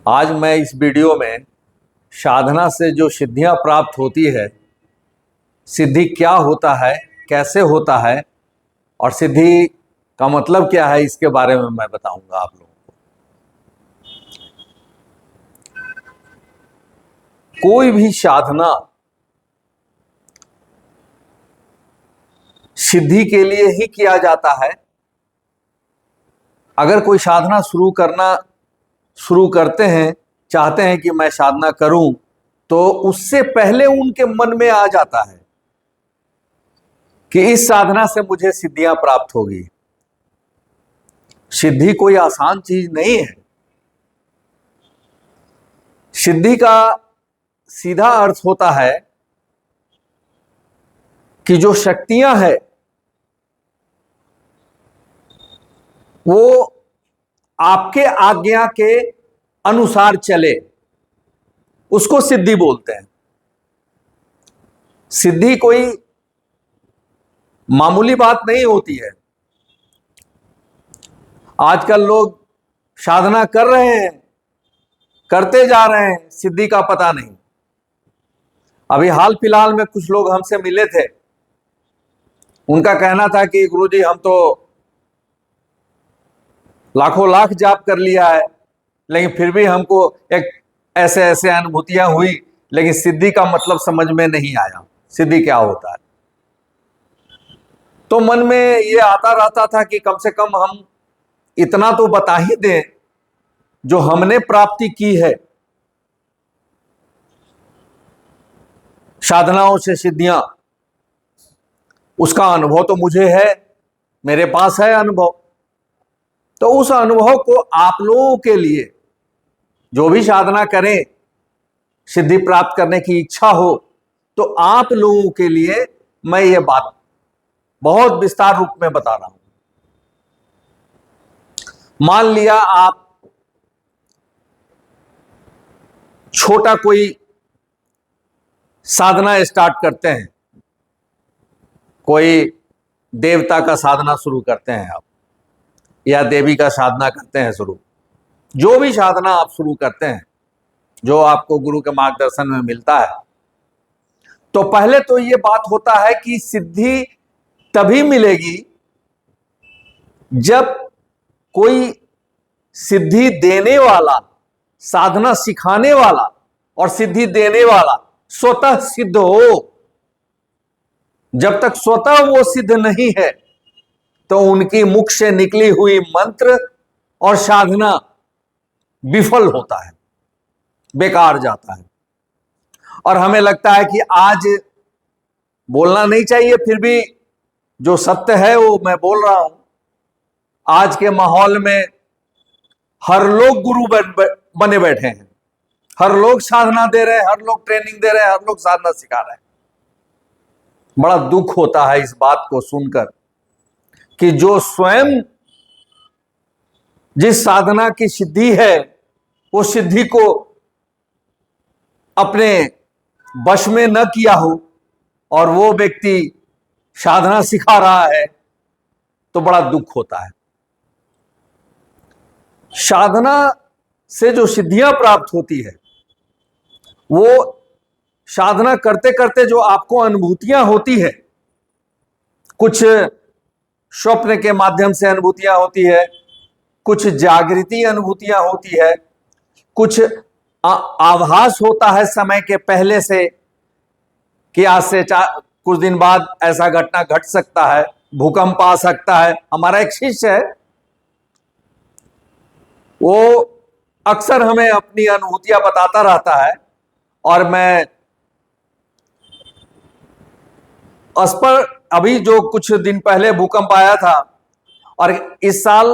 आज मैं इस वीडियो में साधना से जो सिद्धियां प्राप्त होती है, सिद्धि क्या होता है, कैसे होता है और सिद्धि का मतलब क्या है, इसके बारे में मैं बताऊंगा आप लोगों को। कोई भी साधना सिद्धि के लिए ही किया जाता है। अगर कोई साधना शुरू करते हैं, चाहते हैं कि मैं साधना करूं, तो उससे पहले उनके मन में आ जाता है कि इस साधना से मुझे सिद्धियां प्राप्त होगी। सिद्धि कोई आसान चीज नहीं है। सिद्धि का सीधा अर्थ होता है कि जो शक्तियां हैं वो आपके आज्ञा के अनुसार चले, उसको सिद्धि बोलते हैं। सिद्धि कोई मामूली बात नहीं होती है। आजकल लोग साधना कर रहे हैं, करते जा रहे हैं, सिद्धि का पता नहीं। अभी हाल फिलहाल में कुछ लोग हमसे मिले थे। उनका कहना था कि गुरुजी हम तो लाखों लाख जाप कर लिया है, लेकिन फिर भी हमको एक ऐसे ऐसे अनुभूतियां हुई, लेकिन सिद्धि का मतलब समझ में नहीं आया, सिद्धि क्या होता है। तो मन में ये आता रहता था कि कम से कम हम इतना तो बता ही दें जो हमने प्राप्ति की है साधनाओं से सिद्धियां, उसका अनुभव तो मुझे है, मेरे पास है अनुभव। तो उस अनुभव को आप लोगों के लिए, जो भी साधना करें, सिद्धि प्राप्त करने की इच्छा हो, तो आप लोगों के लिए मैं ये बात बहुत विस्तार रूप में बता रहा हूं। मान लिया आप छोटा कोई साधना स्टार्ट करते हैं, कोई देवता का साधना शुरू करते हैं आप, या देवी का साधना करते हैं शुरू, जो भी साधना आप शुरू करते हैं, जो आपको गुरु के मार्गदर्शन में मिलता है, तो पहले तो ये बात होता है कि सिद्धि तभी मिलेगी जब कोई सिद्धि देने वाला, साधना सिखाने वाला और सिद्धि देने वाला स्वतः सिद्ध हो। जब तक स्वतः वो सिद्ध नहीं है, तो उनकी मुख से निकली हुई मंत्र और साधना विफल होता है, बेकार जाता है। और हमें लगता है कि आज बोलना नहीं चाहिए, फिर भी जो सत्य है वो मैं बोल रहा हूं। आज के माहौल में हर लोग गुरु बने बैठे हैं, हर लोग साधना दे रहे हैं, हर लोग ट्रेनिंग दे रहे हैं, हर लोग साधना सिखा रहे हैं। बड़ा दुख होता है इस बात को सुनकर कि जो स्वयं जिस साधना की सिद्धि है, वो सिद्धि को अपने वश में न किया हो और वो व्यक्ति साधना सिखा रहा है, तो बड़ा दुख होता है। साधना से जो सिद्धियां प्राप्त होती है, वो साधना करते करते जो आपको अनुभूतियां होती है, कुछ स्वप्न के माध्यम से अनुभूतियां होती है, कुछ जागृति अनुभूतियां होती है, कुछ आभास होता है समय के पहले से कि आज से कुछ दिन बाद ऐसा घटना घट सकता है, भूकंप आ सकता है। हमारा एक शिष्य है, वो अक्सर हमें अपनी अनुभूतियां बताता रहता है, और मैं अभी जो कुछ दिन पहले भूकंप आया था, और इस साल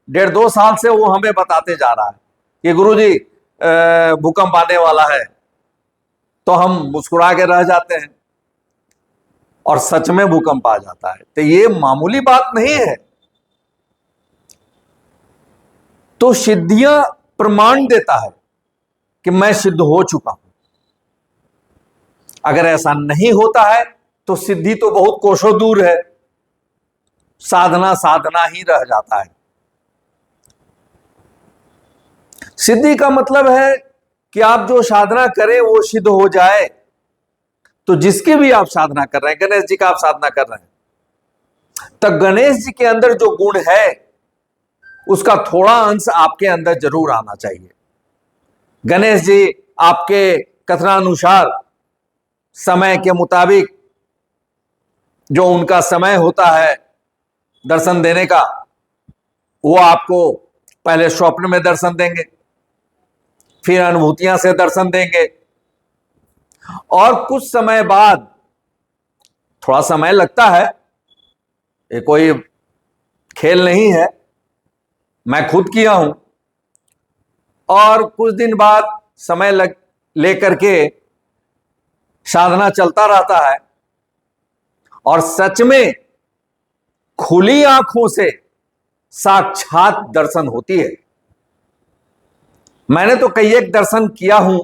1.5-2 साल से वो हमें बताते जा रहा है कि गुरुजी भूकंप आने वाला है। तो हम मुस्कुरा के रह जाते हैं और सच में भूकंप आ जाता है। तो ये मामूली बात नहीं है। तो सिद्धियां प्रमाण देता है कि मैं सिद्ध हो चुका हूं। अगर ऐसा नहीं होता है तो सिद्धि तो बहुत कोसों दूर है, साधना साधना ही रह जाता है। सिद्धि का मतलब है कि आप जो साधना करें वो सिद्ध हो जाए। तो जिसकी भी आप साधना कर रहे हैं, गणेश जी का आप साधना कर रहे हैं, तो गणेश जी के अंदर जो गुण है उसका थोड़ा अंश आपके अंदर जरूर आना चाहिए। गणेश जी आपके कथनानुसार समय के मुताबिक जो उनका समय होता है दर्शन देने का, वो आपको पहले स्वप्न में दर्शन देंगे, फिर अनुभूतियां से दर्शन देंगे, और कुछ समय बाद, थोड़ा समय लगता है, ये कोई खेल नहीं है, मैं खुद किया हूं, और कुछ दिन बाद समय लेकर के साधना चलता रहता है और सच में खुली आंखों से साक्षात दर्शन होती है। मैंने तो कई एक दर्शन किया हूं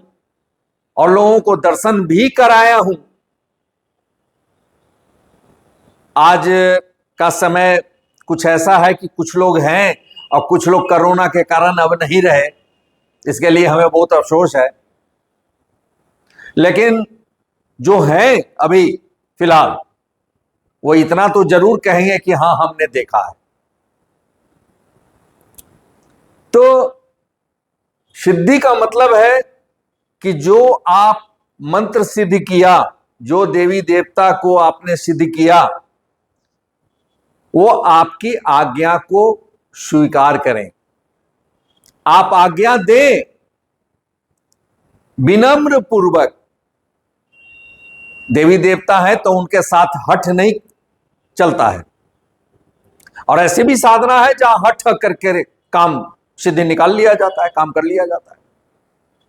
और लोगों को दर्शन भी कराया हूं। आज का समय कुछ ऐसा है कि कुछ लोग हैं और कुछ लोग कोरोना के कारण अब नहीं रहे, इसके लिए हमें बहुत अफसोस है। लेकिन जो हैं अभी फिलहाल, वो इतना तो जरूर कहेंगे कि हां हमने देखा है। तो सिद्धि का मतलब है कि जो आप मंत्र सिद्ध किया, जो देवी देवता को आपने सिद्ध किया, वो आपकी आज्ञा को स्वीकार करें। आप आज्ञा दें विनम्र पूर्वक। देवी देवता है तो उनके साथ हठ नहीं चलता है, और ऐसी भी साधना है जहां हठ करके काम सिद्धि निकाल लिया जाता है, काम कर लिया जाता है।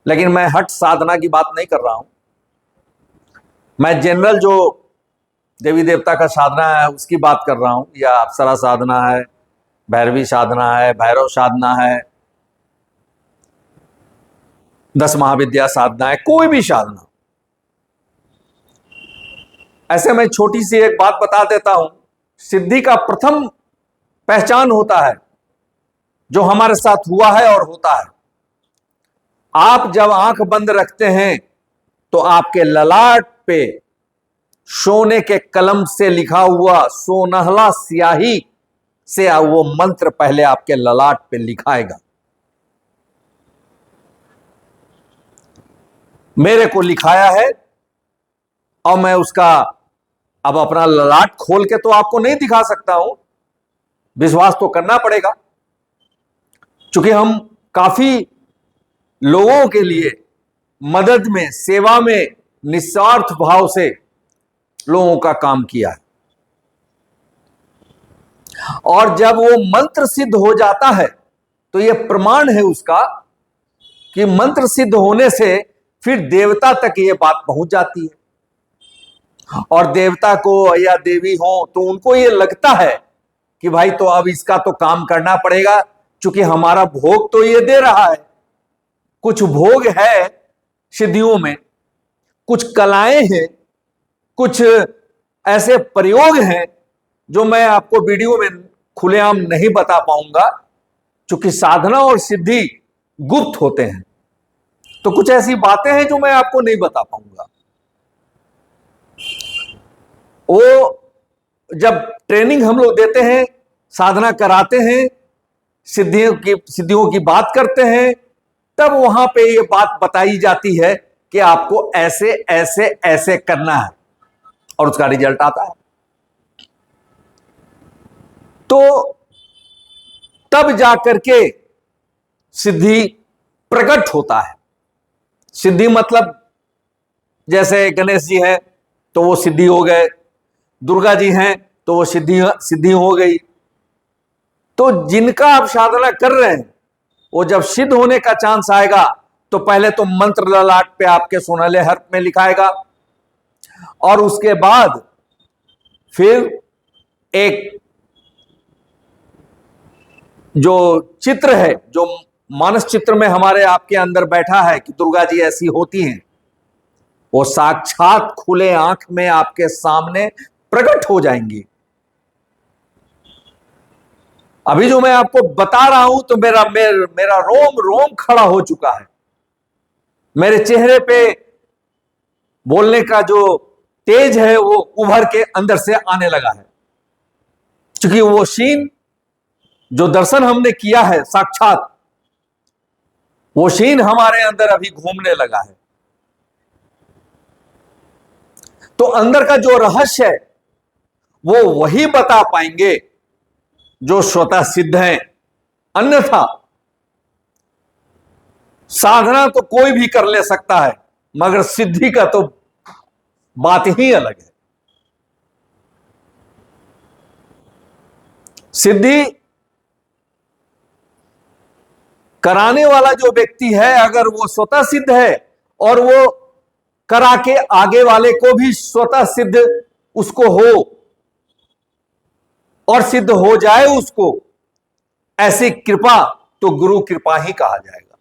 लेकिन मैं हठ साधना की बात नहीं कर रहा हूं, मैं जनरल जो देवी देवता का साधना है उसकी बात कर रहा हूं। या अप्सरा साधना है, भैरवी साधना है, भैरव साधना है, 10 महाविद्या साधना है, कोई भी साधना। ऐसे मैं छोटी सी एक बात बता देता हूं। सिद्धि का प्रथम पहचान होता है जो हमारे साथ हुआ है और होता है। आप जब आंख बंद रखते हैं तो आपके ललाट पे सोने के कलम से लिखा हुआ सोनहला स्याही से वो मंत्र पहले आपके ललाट पे लिखाएगा। मेरे को लिखाया है और मैं उसका अब अपना ललाट खोल के तो आपको नहीं दिखा सकता हूं, विश्वास तो करना पड़ेगा, क्योंकि हम काफी लोगों के लिए मदद में, सेवा में निस्वार्थ भाव से लोगों का काम किया है। और जब वो मंत्र सिद्ध हो जाता है तो यह प्रमाण है उसका कि मंत्र सिद्ध होने से फिर देवता तक ये बात पहुंच जाती है, और देवता को या देवी हो तो उनको ये लगता है कि भाई तो अब इसका तो काम करना पड़ेगा, क्योंकि हमारा भोग तो ये दे रहा है। कुछ भोग है सिद्धियों में, कुछ कलाएं हैं, कुछ ऐसे प्रयोग हैं जो मैं आपको वीडियो में खुलेआम नहीं बता पाऊंगा, क्योंकि साधना और सिद्धि गुप्त होते हैं। तो कुछ ऐसी बातें हैं जो मैं आपको नहीं बता पाऊंगा। वो जब ट्रेनिंग हम लोग देते हैं, साधना कराते हैं, सिद्धियों की बात करते हैं, तब वहां पे ये बात बताई जाती है कि आपको ऐसे ऐसे ऐसे करना है और उसका रिजल्ट आता है। तो तब जाकर के सिद्धि प्रकट होता है। सिद्धि मतलब जैसे गणेश जी हैं तो वो सिद्धि हो गए, दुर्गा जी हैं तो वो सिद्धि हो गई। तो जिनका आप साधना कर रहे हैं वो जब सिद्ध होने का चांस आएगा तो पहले तो मंत्र ललाट पे आपके सोनहले हर्फ में लिखाएगा, और उसके बाद फिर एक जो चित्र है, जो मानस चित्र में हमारे आपके अंदर बैठा है कि दुर्गा जी ऐसी होती हैं, वो साक्षात खुले आंख में आपके सामने प्रकट हो जाएंगी। अभी जो मैं आपको बता रहा हूं तो मेरा रोम रोम खड़ा हो चुका है। मेरे चेहरे पे बोलने का जो तेज है वो उभर के अंदर से आने लगा है, क्योंकि वो सीन जो दर्शन हमने किया है साक्षात, वो सीन हमारे अंदर अभी घूमने लगा है। तो अंदर का जो रहस्य है वो वही बता पाएंगे जो स्वतः सिद्ध है। अन्यथा साधना तो कोई भी कर ले सकता है, मगर सिद्धि का तो बात ही अलग है। सिद्धि कराने वाला जो व्यक्ति है, अगर वो स्वतः सिद्ध है और वो करा के आगे वाले को भी स्वतः सिद्ध उसको हो और सिद्ध हो जाए उसको, ऐसी कृपा तो गुरु कृपा ही कहा जाएगा।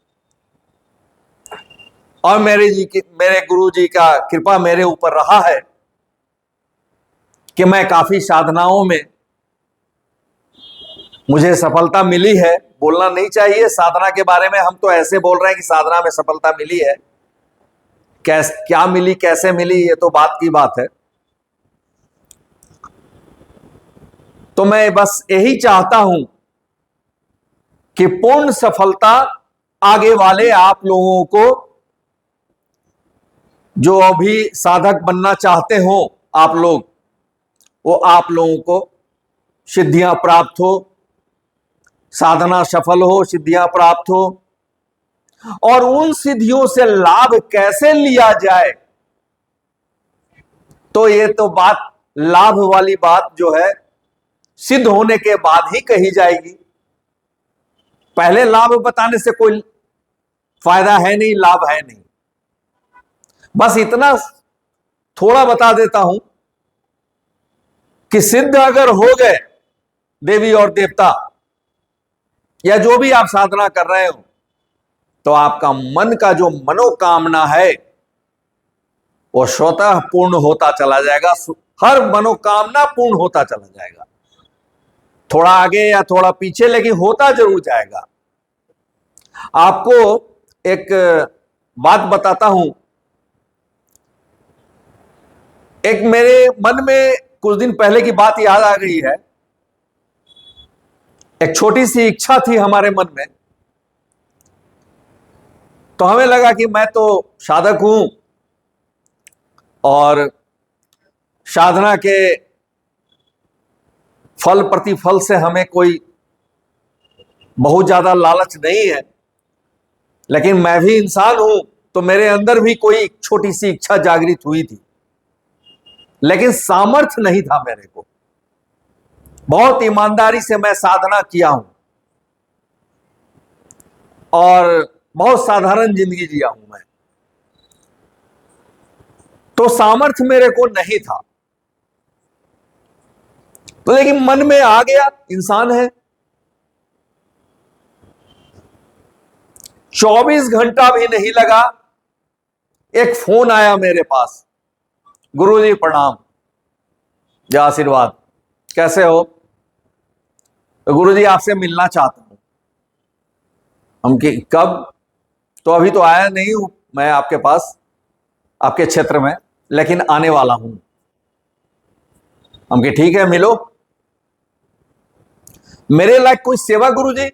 और मेरे गुरु जी का कृपा मेरे ऊपर रहा है कि मैं काफी साधनाओं में मुझे सफलता मिली है। बोलना नहीं चाहिए साधना के बारे में, हम तो ऐसे बोल रहे हैं कि साधना में सफलता मिली है। क्या मिली, कैसे मिली, ये तो बात की बात है। तो मैं बस यही चाहता हूं कि पूर्ण सफलता आगे वाले आप लोगों को, जो अभी साधक बनना चाहते हो आप लोग, वो आप लोगों को सिद्धियां प्राप्त हो, साधना सफल हो, सिद्धियां प्राप्त हो। और उन सिद्धियों से लाभ कैसे लिया जाए, तो ये तो बात, लाभ वाली बात जो है सिद्ध होने के बाद ही कही जाएगी। पहले लाभ बताने से कोई फायदा है नहीं, लाभ है नहीं। बस इतना थोड़ा बता देता हूं कि सिद्ध अगर हो गए देवी और देवता, या जो भी आप साधना कर रहे हो, तो आपका मन का जो मनोकामना है वो स्वतः पूर्ण होता चला जाएगा। हर मनोकामना पूर्ण होता चला जाएगा, थोड़ा आगे या थोड़ा पीछे, लेकिन होता जरूर जाएगा। आपको एक बात बताता हूं। एक मेरे मन में कुछ दिन पहले की बात याद आ गई है। एक छोटी सी इच्छा थी हमारे मन में। तो हमें लगा कि मैं तो साधक हूं और साधना के फल प्रतिफल से हमें कोई बहुत ज्यादा लालच नहीं है, लेकिन मैं भी इंसान हूं, तो मेरे अंदर भी कोई छोटी सी इच्छा जागृत हुई थी, लेकिन सामर्थ्य नहीं था मेरे को। बहुत ईमानदारी से मैं साधना किया हूं और बहुत साधारण जिंदगी जिया हूं मैं, तो सामर्थ्य मेरे को नहीं था। तो लेकिन मन में आ गया, इंसान है। 24 घंटा भी नहीं लगा, एक फोन आया मेरे पास, गुरुजी प्रणाम, जय आशीर्वाद, कैसे हो? तो गुरुजी आपसे मिलना चाहता हूं। हम कि कब? तो अभी तो आया नहीं हूं मैं आपके पास, आपके क्षेत्र में, लेकिन आने वाला हूं। हम कि ठीक है, मिलो। मेरे लायक कोई सेवा गुरुजी?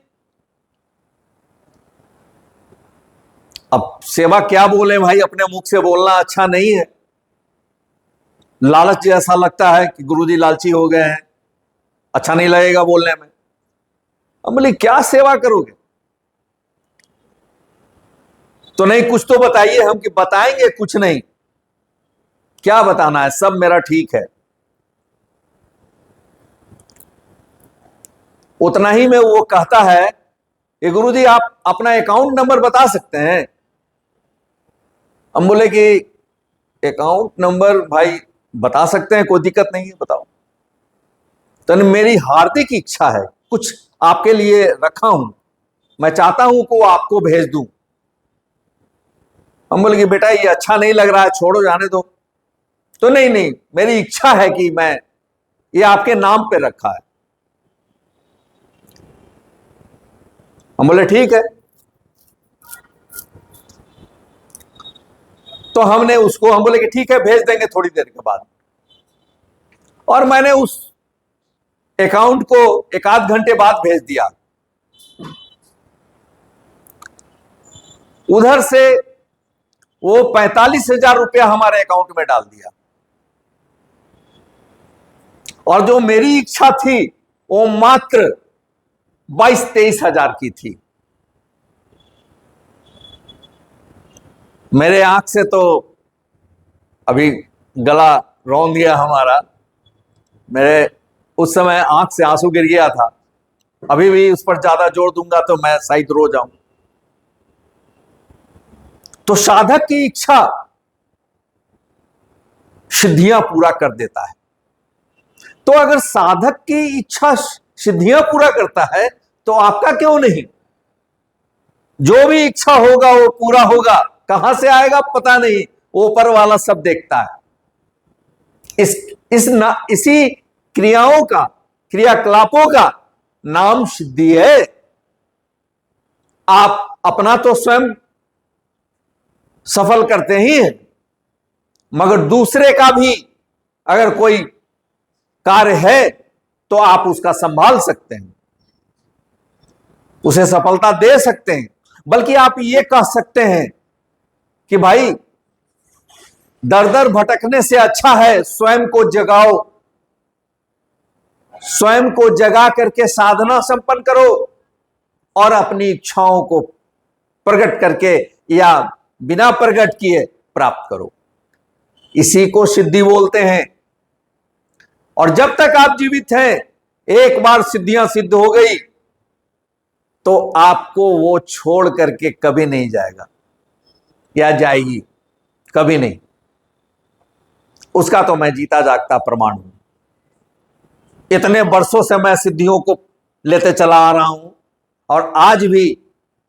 अब सेवा क्या बोले भाई, अपने मुख से बोलना अच्छा नहीं है। लालच जैसा लगता है कि गुरुजी लालची हो गए हैं, अच्छा नहीं लगेगा बोलने में। हम बोले क्या सेवा करोगे? तो नहीं, कुछ तो बताइए। हम कि बताएंगे, कुछ नहीं, क्या बताना है, सब मेरा ठीक है। उतना ही में वो कहता है कि गुरुजी आप अपना अकाउंट नंबर बता सकते हैं? हम बोले कि अकाउंट नंबर भाई बता सकते हैं, कोई दिक्कत नहीं है, बताओ। तो मेरी हार्दिक इच्छा है, कुछ आपके लिए रखा हूं, मैं चाहता हूं कि वो आपको भेज दूं। हम बोले कि बेटा ये अच्छा नहीं लग रहा है, छोड़ो, जाने दो। तो नहीं नहीं, मेरी इच्छा है कि मैं ये आपके नाम पे रखा है। हम बोले ठीक है। तो हमने उसको, हम बोले कि ठीक है भेज देंगे थोड़ी देर के बाद। और मैंने उस अकाउंट को एक आध घंटे बाद भेज दिया। उधर से वो 45,000 रुपया हमारे अकाउंट में डाल दिया। और जो मेरी इच्छा थी वो मात्र 22-23 हजार की थी। मेरे आंख से तो अभी गला रौंद गया हमारा। मेरे उस समय आंख से आंसू गिर गया था। अभी भी उस पर ज्यादा जोर दूंगा तो मैं शायद रो जाऊं। तो साधक की इच्छा सिद्धियां पूरा कर देता है। तो अगर साधक की इच्छा सिद्धियां पूरा करता है तो आपका क्यों नहीं? जो भी इच्छा होगा वो पूरा होगा। कहां से आएगा पता नहीं, ऊपर वाला सब देखता है। इसी क्रियाओं का, क्रियाकलापों का नाम सिद्धि है। आप अपना तो स्वयं सफल करते ही हैं, मगर दूसरे का भी अगर कोई कार्य है तो आप उसका संभाल सकते हैं, उसे सफलता दे सकते हैं। बल्कि आप ये कह सकते हैं कि भाई दर दर भटकने से अच्छा है स्वयं को जगाओ, स्वयं को जगा करके साधना संपन्न करो और अपनी इच्छाओं को प्रकट करके या बिना प्रकट किए प्राप्त करो। इसी को सिद्धि बोलते हैं। और जब तक आप जीवित हैं, एक बार सिद्धियां सिद्ध हो गई तो आपको वो छोड़ करके कभी नहीं जाएगा या जाएगी, कभी नहीं। उसका तो मैं जीता जागता प्रमाण हूं। इतने वर्षों से मैं सिद्धियों को लेते चला आ रहा हूं और आज भी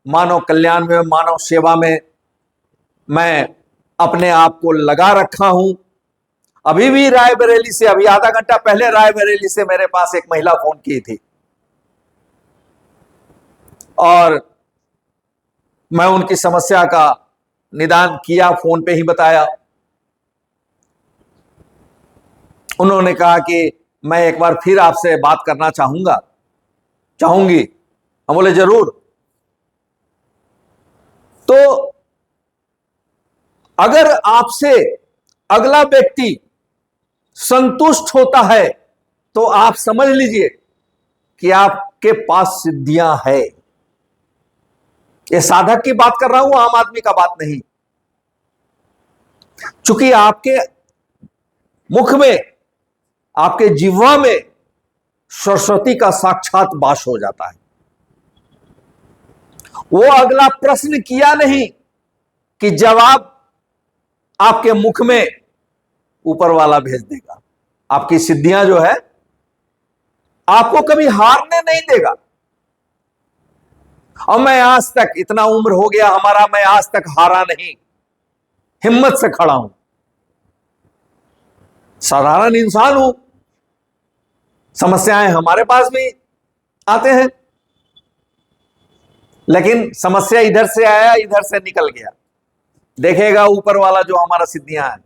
मानव कल्याण में, मानव सेवा में मैं अपने आप को लगा रखा हूं। अभी भी रायबरेली से, अभी आधा घंटा पहले रायबरेली से मेरे पास एक महिला फोन की थी और मैं उनकी समस्या का निदान किया, फोन पे ही बताया। उन्होंने कहा कि मैं एक बार फिर आपसे बात करना चाहूंगी। हम बोले जरूर। तो अगर आपसे अगला व्यक्ति संतुष्ट होता है तो आप समझ लीजिए कि आपके पास सिद्धियां है। ये साधक की बात कर रहा हूं, आम आदमी का बात नहीं। चूंकि आपके मुख में, आपके जिह्वा में सरस्वती का साक्षात वास हो जाता है। वो अगला प्रश्न किया नहीं कि जवाब आपके मुख में ऊपर वाला भेज देगा। आपकी सिद्धियां जो है आपको कभी हारने नहीं देगा। और मैं आज तक, इतना उम्र हो गया हमारा, मैं आज तक हारा नहीं, हिम्मत से खड़ा हूं। साधारण इंसान हूं, समस्याएं हमारे पास भी आते हैं, लेकिन समस्या इधर से आया, इधर से निकल गया। देखेगा ऊपर वाला जो हमारा सिद्धियां है।